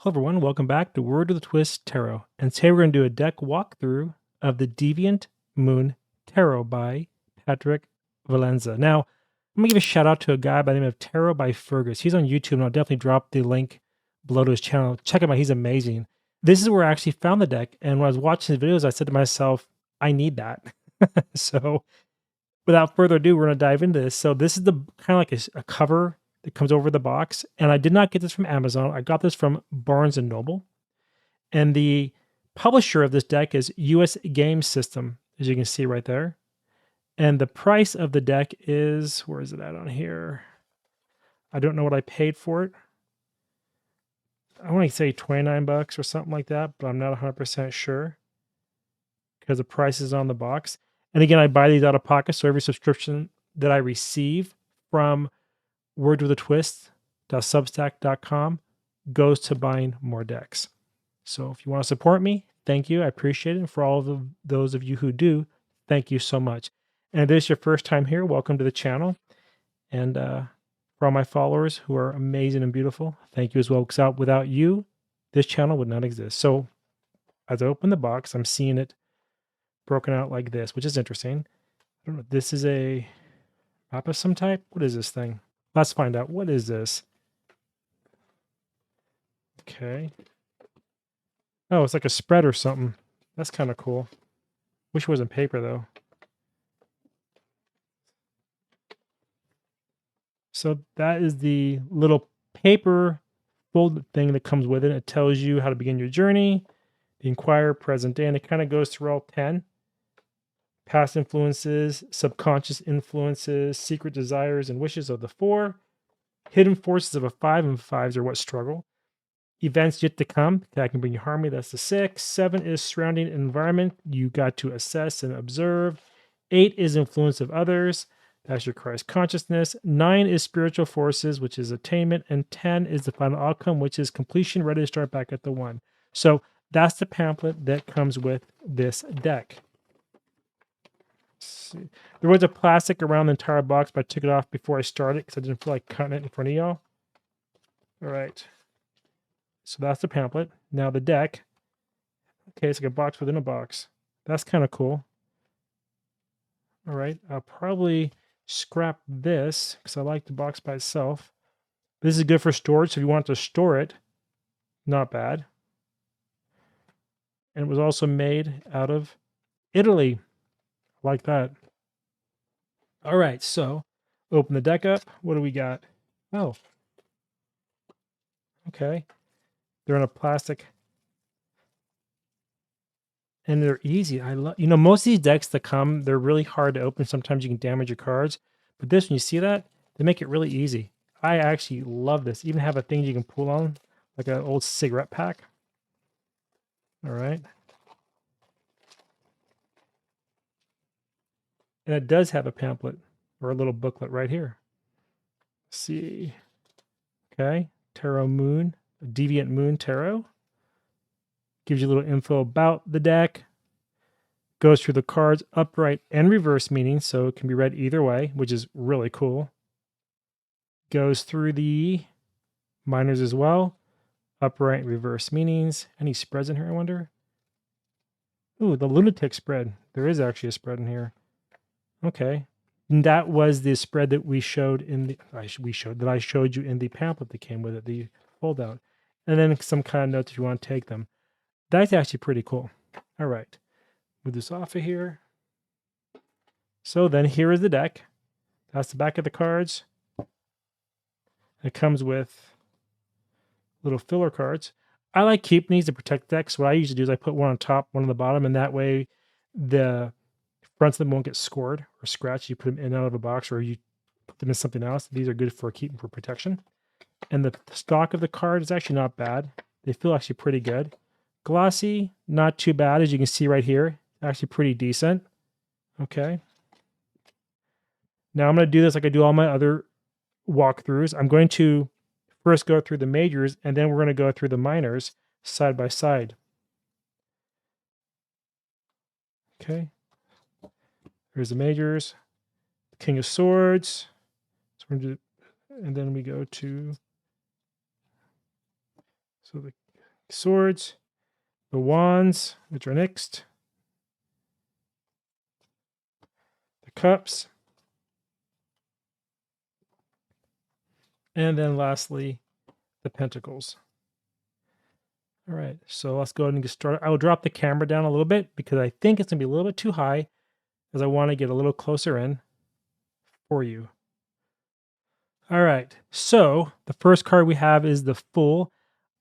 Hello everyone, welcome back to Word with a Twist Tarot. And today we're going to do a deck walkthrough of the Deviant Moon Tarot by Patrick Valenza. Now, I'm going to give a shout out to a guy by the name of Tarot by Fergus. He's on YouTube, and I'll definitely drop the link below to his channel. Check him out, he's amazing. This is where I actually found the deck, and when I was watching his videos, I said to myself, I need that. So, without further ado, we're going to dive into this. So, this is the kind of like a cover that comes over the box, and I did not get this from Amazon. I got this from Barnes and Noble, and the publisher of this deck is US Game System, as you can see right there. And the price of the deck is, where is it at on here? I don't know what I paid for it. I want to say 29 bucks or something like that, but I'm not 100% sure because the price is on the box. And again, I buy these out of pocket, so every subscription that I receive from wordwithatwist.substack.com goes to buying more decks. So if you want to support me, thank you. I appreciate it. And for all of those of you who do, thank you so much. And if this is your first time here, welcome to the channel. And for all my followers who are amazing and beautiful, thank you as well. Because without you, this channel would not exist. So as I open the box, I'm seeing it broken out like this, which is interesting. I don't know. This is a map of some type. What is this thing? Let's find out. What is this? Okay. Oh, it's like a spread or something. That's kind of cool. Wish it wasn't paper, though. So that is the little paper folded thing that comes with it. It tells you how to begin your journey, the Inquirer, present day, and it kind of goes through all 10. Past influences, subconscious influences, secret desires and wishes of the 4. Hidden forces of a 5, and 5s are what struggle. Events yet to come, that can bring you harmony, that's the 6. 7 is surrounding environment, you got to assess and observe. 8 is influence of others, that's your Christ consciousness. 9 is spiritual forces, which is attainment. And 10 is the final outcome, which is completion, ready to start back at the 1. So that's the pamphlet that comes with this deck. See. There was a plastic around the entire box, but I took it off before I started because I didn't feel like cutting it in front of y'all. All right. So that's the pamphlet. Now the deck. Okay, it's like a box within a box. That's kind of cool. All right. I'll probably scrap this because I like the box by itself. This is good for storage. So if you want to store it, not bad. And it was also made out of Italy. I like that. All right. So open the deck up. What do we got? Oh. Okay. They're in a plastic. And they're easy. I love, most of these decks that come, they're really hard to open. Sometimes you can damage your cards. But this, when you see that, they make it really easy. I actually love this. Even have a thing you can pull on, like an old cigarette pack. All right. And it does have a pamphlet or a little booklet right here. Let's see. Okay. Tarot Moon, Deviant Moon Tarot. Gives you a little info about the deck. Goes through the cards upright and reverse meaning, so it can be read either way, which is really cool. Goes through the minors as well. Upright, reverse meanings. Any spreads in here, I wonder? Ooh, the lunatic spread. There is actually a spread in here. Okay. And that was the spread that we showed in the that I showed you in the pamphlet that came with it, the fold out. And then some kind of notes if you want to take them. That's actually pretty cool. All right. Move this off of here. So then here is the deck. That's the back of the cards. It comes with little filler cards. I like keeping these to protect decks. What I usually do is I put one on top, one on the bottom, and that way the fronts of them won't get scored or scratched. You put them in and out of a box, or you put them in something else. These are good for keeping for protection. And the stock of the card is actually not bad. They feel actually pretty good. Glossy, not too bad, as you can see right here. Actually pretty decent. Okay. Now I'm going to do this like I do all my other walkthroughs. I'm going to first go through the majors, and then we're going to go through the minors side by side. Okay. There's the majors. King of Swords. So we're going to do, and then we go to, so the Swords, the wands, which are next, the cups, and then lastly, the pentacles. All right, so let's go ahead and get started. I will drop the camera down a little bit because I think it's going to be a little bit too high as I want to get a little closer in for you. All right, so the first card we have is the Fool.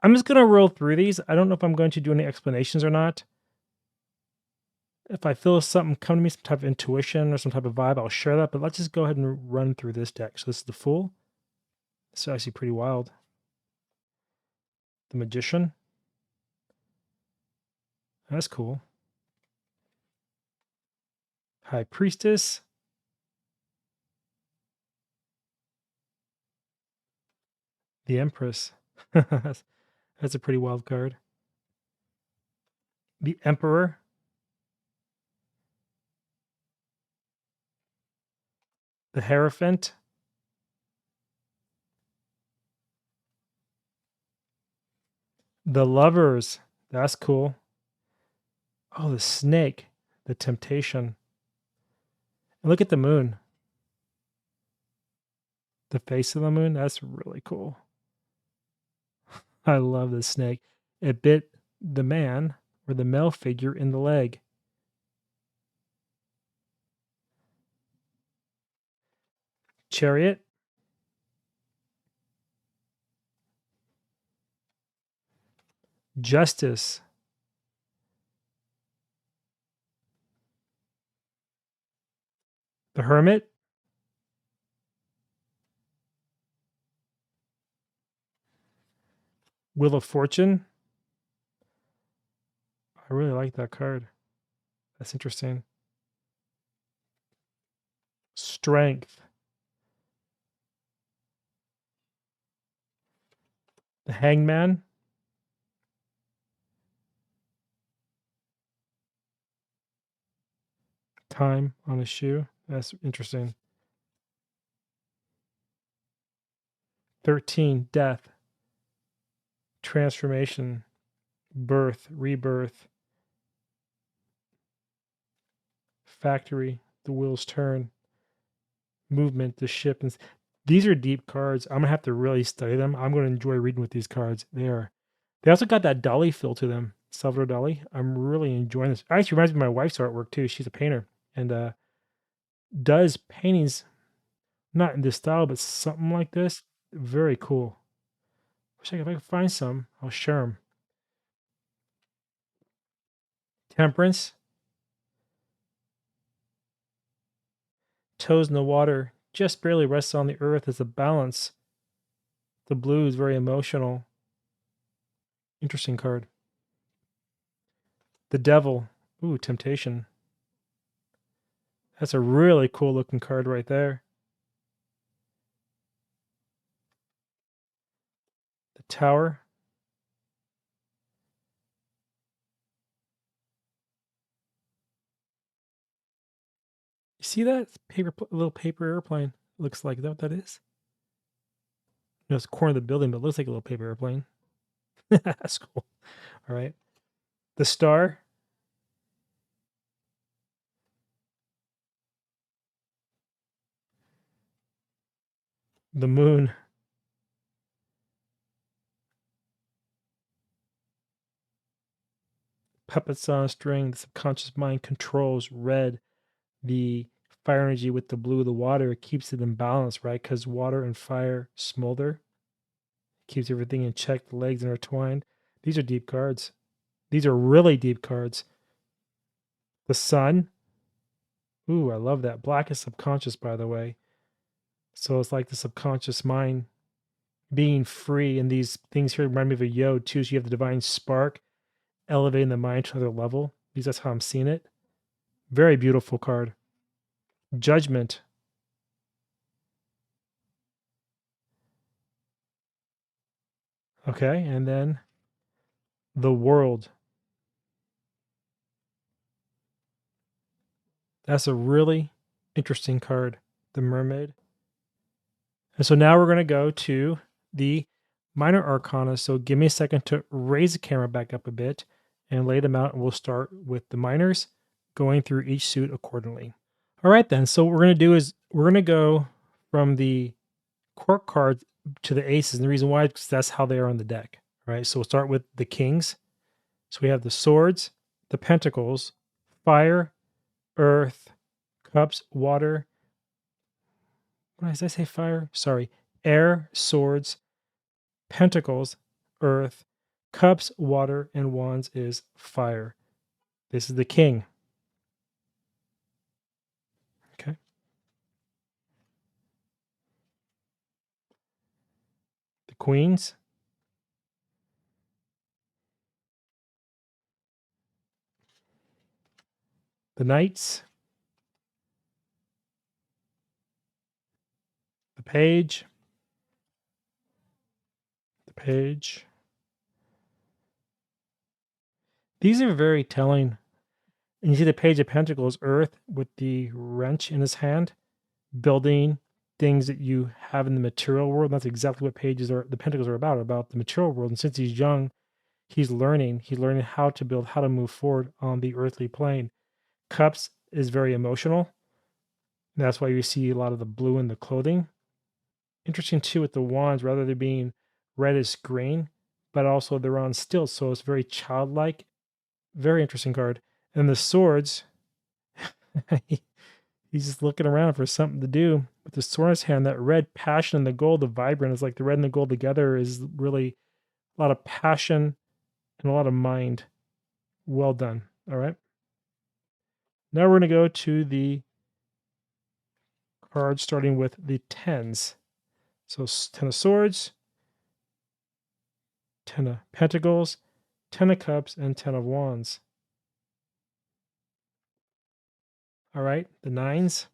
I'm just going to roll through these. I don't know if I'm going to do any explanations or not. If I feel something come to me, some type of intuition or some type of vibe, I'll share that. But let's just go ahead and run through this deck. So this is the Fool. It's actually pretty wild. The Magician. That's cool. High Priestess. The Empress. That's a pretty wild card. The Emperor. The Hierophant. The Lovers. That's cool. Oh, the Snake. The Temptation. And look at the moon. The face of the moon. That's really cool. I love the snake. It bit the man or the male figure in the leg. Chariot. Justice. The Hermit. Wheel of Fortune. I really like that card. That's interesting. Strength. The Hangman. Time on a shoe. That's interesting. 13. Death. Transformation. Birth. Rebirth. Factory. The wheels turn. Movement. The ship. And these are deep cards. I'm gonna have to really study them. I'm gonna enjoy reading with these cards. They also got that Dali feel to them. Salvador Dali. I'm really enjoying this. Actually reminds me of my wife's artwork too. She's a painter and does paintings not in this style, but something like this. Very cool. Wish if I could find some, I'll share them. Temperance. Toes in the water. Just barely rests on the earth as a balance. The blue is very emotional. Interesting card. The Devil. Ooh, Temptation. That's a really cool looking card right there. The Tower. You see that? It's little paper airplane. Looks like that what that is? No, it's the corner of the building, but it looks like a little paper airplane. That's cool. All right. The Star. The Moon. Puppets on a string. The subconscious mind controls red. The fire energy with the blue, the water, it keeps it in balance, right? Because water and fire smolder. Keeps everything in check. The legs intertwined. These are deep cards. These are really deep cards. The Sun. Ooh, I love that. Black is subconscious, by the way. So it's like the subconscious mind being free. And these things here remind me of a yod too. So you have the divine spark elevating the mind to another level. Because that's how I'm seeing it. Very beautiful card. Judgment. Okay, and then the World. That's a really interesting card. The Mermaid. And so now we're going to go to the minor arcana. So give me a second to raise the camera back up a bit and lay them out, and we'll start with the minors, going through each suit accordingly. All right, then. So what we're going to do is we're going to go from the court cards to the aces. And the reason why is because that's how they are on the deck. All right. So we'll start with the kings. So we have the swords, the pentacles, fire, earth, cups, water. What did I say? Fire? Sorry. Air, swords, pentacles, earth, cups, water, and wands is fire. This is the king. Okay. The queens, the knights, the page, the page. These are very telling. And you see the page of pentacles, earth, with the wrench in his hand, building things that you have in the material world. That's exactly what pages are. The pentacles are about the material world. And since he's young, he's learning. He's learning how to build, how to move forward on the earthly plane. Cups is very emotional. That's why you see a lot of the blue in the clothing. Interesting too with the wands, rather than being red as green, but also they're on stilts, so it's very childlike. Very interesting card. And the swords, he's just looking around for something to do with the sword in his hand. That red passion and the gold, the vibrant, is like the red and the gold together is really a lot of passion and a lot of mind. Well done. All right. Now we're going to go to the cards starting with the tens. So 10 of swords, 10 of pentacles, 10 of cups, and 10 of wands. All right. The nines,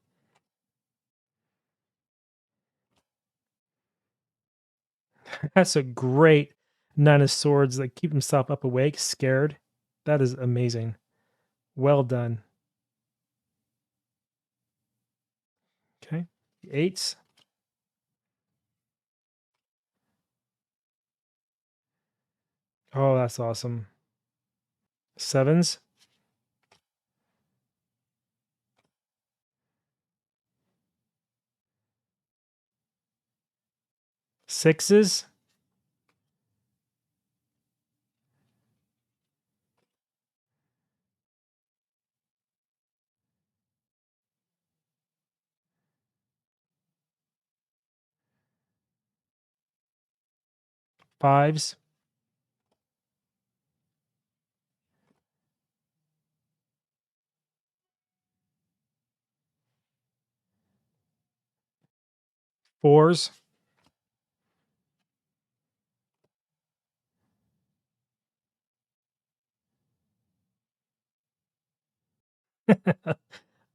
that's a great nine of swords that keep himself up awake, scared. That is amazing. Well done. Okay. The eights, oh, that's awesome. Sevens, sixes, fives, fours.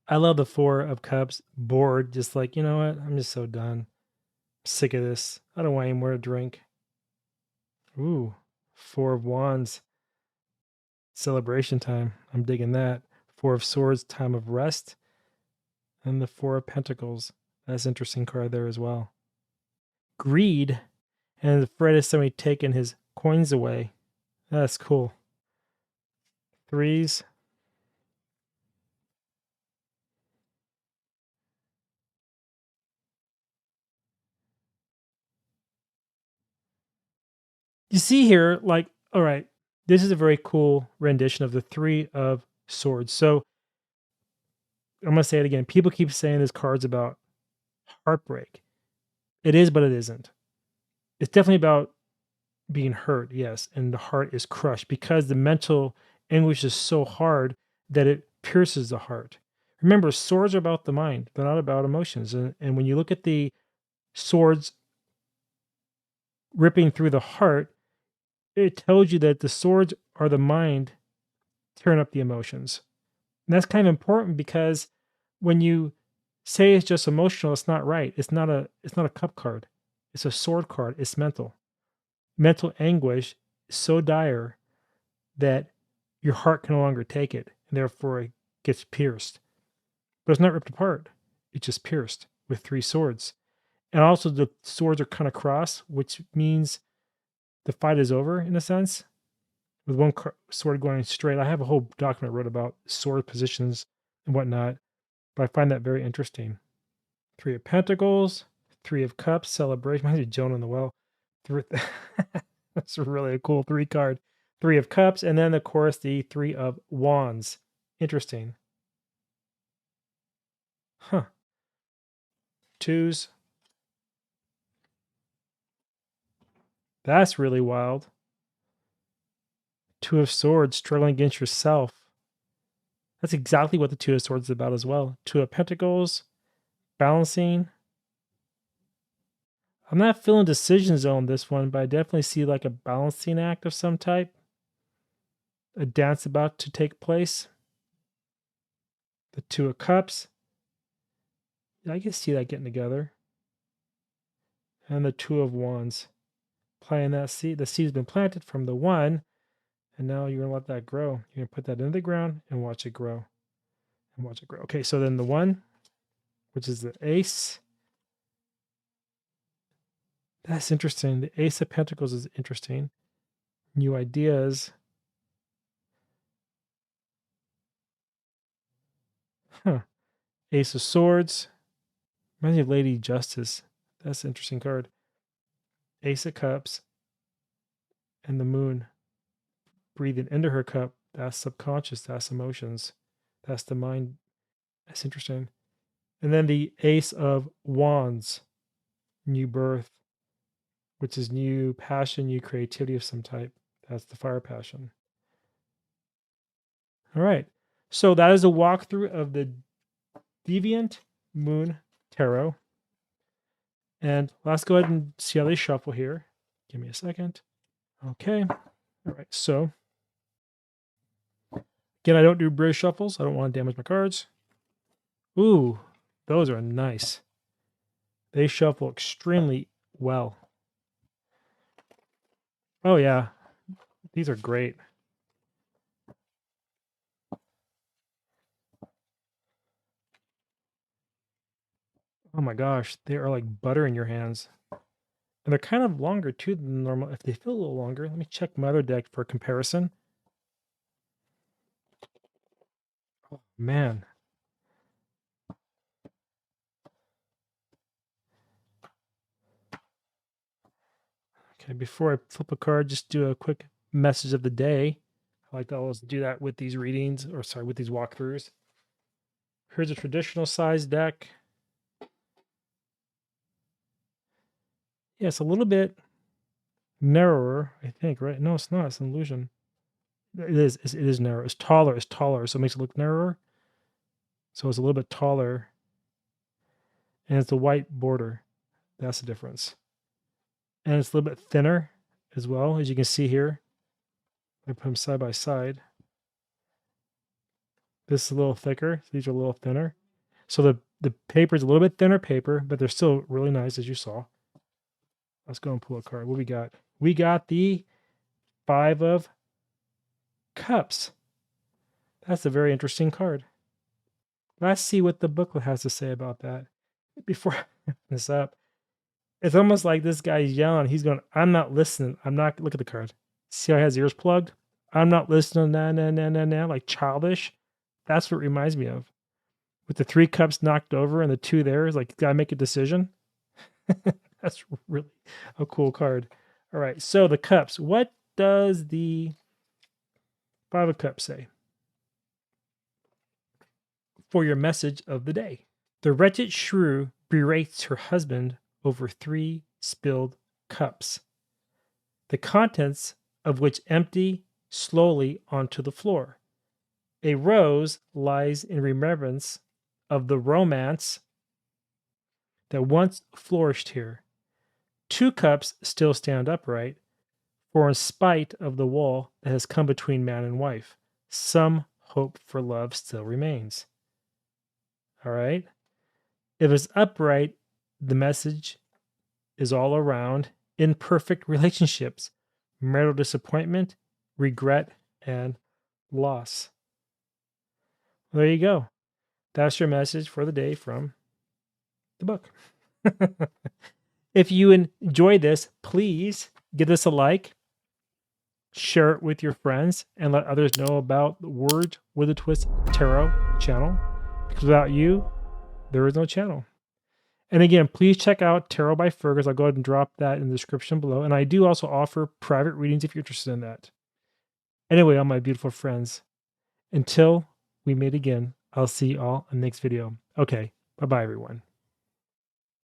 I love the four of cups, bored, just like, you know what? I'm just so done. Sick of this. I don't want any more to drink. Ooh, four of wands, celebration time. I'm digging that. Four of swords, time of rest. And the four of pentacles. That's an interesting card there as well. Greed, and afraid of somebody taking his coins away. That's cool. Threes, you see here, like, all right, this is a very cool rendition of the three of swords. So I'm gonna say it again. People keep saying this card's about heartbreak. It is, but it isn't. It's definitely about being hurt, yes, and the heart is crushed because the mental anguish is so hard that it pierces the heart. Remember, swords are about the mind; they're not about emotions. And when you look at the swords ripping through the heart, it tells you that the swords are the mind tearing up the emotions. And that's kind of important because when you say it's just emotional, it's not right. It's not a cup card. It's a sword card. It's mental. Mental anguish is so dire that your heart can no longer take it, and therefore it gets pierced. But it's not ripped apart. It's just pierced with three swords. And also the swords are kind of cross, which means the fight is over in a sense, with one sword going straight. I have a whole document I wrote about sword positions and whatnot, but I find that very interesting. Three of Pentacles, Three of Cups, celebration. Reminds me of Jonah in the Well. That's really a cool 3 card. Three of Cups, and then of course the Three of Wands. Interesting. Huh. Twos. That's really wild. Two of Swords, struggling against yourself. That's exactly what the Two of Swords is about as well. Two of Pentacles, balancing. I'm not feeling decision zone on this one, but I definitely see like a balancing act of some type. A dance about to take place. The Two of Cups. Yeah, I can see that getting together. And the Two of Wands. Planting that seed. The seed's been planted from the one, and now you're going to let that grow. You're going to put that into the ground and watch it grow. And watch it grow. Okay, so then the one, which is the Ace. That's interesting. The Ace of Pentacles is interesting. New ideas. Huh. Ace of Swords. Reminds me of Lady Justice. That's an interesting card. Ace of Cups. And the Moon. Breathing into her cup. That's subconscious. That's emotions. That's the mind. That's interesting. And then the Ace of Wands. New birth. Which is new passion, new creativity of some type. That's the fire passion. All right. So that is a walkthrough of the Deviant Moon Tarot. And let's go ahead and see how they shuffle here. Give me a second. Okay. All right. So again, I don't do bridge shuffles. I don't want to damage my cards. Ooh, those are nice. They shuffle extremely well. Oh, yeah. These are great. Oh my gosh, they are like butter in your hands. And they're kind of longer too than normal. If they feel a little longer, let me check my other deck for comparison. Oh, man. Okay, before I flip a card, just do a quick message of the day. I like to always do that with these readings, or sorry, with these walkthroughs. Here's a traditional size deck. Yeah, it's a little bit narrower, I think, right? No, it's not. It's an illusion. It is narrow. It's taller. So it makes it look narrower. So it's a little bit taller. And it's a white border. That's the difference. And it's a little bit thinner as well, as you can see here. I put them side by side. This is a little thicker. So these are a little thinner. So the paper is a little bit thinner paper, but they're still really nice, as you saw. Let's go and pull a card. What we got? We got the Five of Cups. That's a very interesting card. Let's see what the booklet has to say about that. Before I open this up, it's almost like this guy's yelling. He's going, I'm not listening. I'm not, look at the card. See how he has ears plugged? I'm not listening, nah, like childish. That's what it reminds me of. With the 3 cups knocked over and the 2 there, is like, gotta make a decision. That's really a cool card. All right, so the cups. What does the 5 of Cups say for your message of the day? The wretched shrew berates her husband over 3 spilled cups, the contents of which empty slowly onto the floor. A rose lies in remembrance of the romance that once flourished here. 2 cups still stand upright, for in spite of the wall that has come between man and wife, some hope for love still remains. All right? If it's upright, the message is all around imperfect relationships, marital disappointment, regret, and loss. There you go. That's your message for the day from the book. If you enjoyed this, please give this a like. share it with your friends, and let others know about the Word with a Twist Tarot channel. Because without you, there is no channel. And again, please check out Tarot by Fergus. I'll go ahead and drop that in the description below. And I do also offer private readings if you're interested in that. Anyway, all my beautiful friends, until we meet again, I'll see you all in the next video. Okay, bye-bye, everyone.